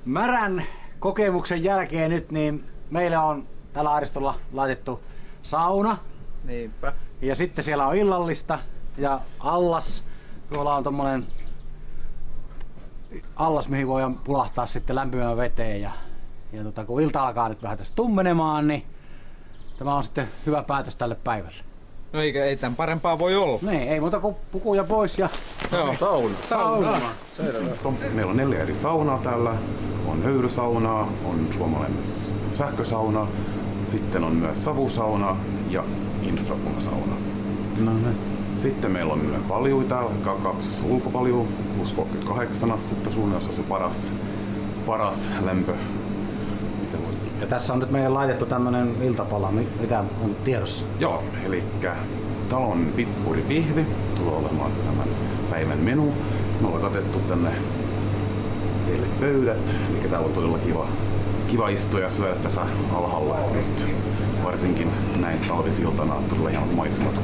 Märän kokemuksen jälkeen nyt niin meillä on tällä Aristolla laitettu sauna. Niinpä. Ja sitten siellä on illallista ja allas. Tuolla on tommonen allas, mihin voidaan pulahtaa sitten lämpimään veteen. Ja kun ilta alkaa nyt vähän tästä tummenemaan, niin tämä on sitten hyvä päätös tälle päivälle. No ei tämän parempaa voi olla. Niin, ei muuta kuin pukuja pois ja Joo. sauna. Meillä on 4 eri saunaa täällä. On höyrysaunaa, on suomalainen sähkösauna, sitten on myös savusauna ja infrapunasauna. No niin. Sitten meillä on paljuita, 2 ulkopaljua, plus 38 astetta, suunnilleen se paras lämpö. Ja tässä on nyt meille laitettu tämmönen iltapala, mitä on tiedossa? Joo, eli talon pippuripihvi tulee olemaan tämän päivän menu. Me ollaan katettu tänne teille pöydät, eli täällä on todella kiva istua ja syödä tässä alhaalla. Just varsinkin näin talvisiltana todella hienot maisemat.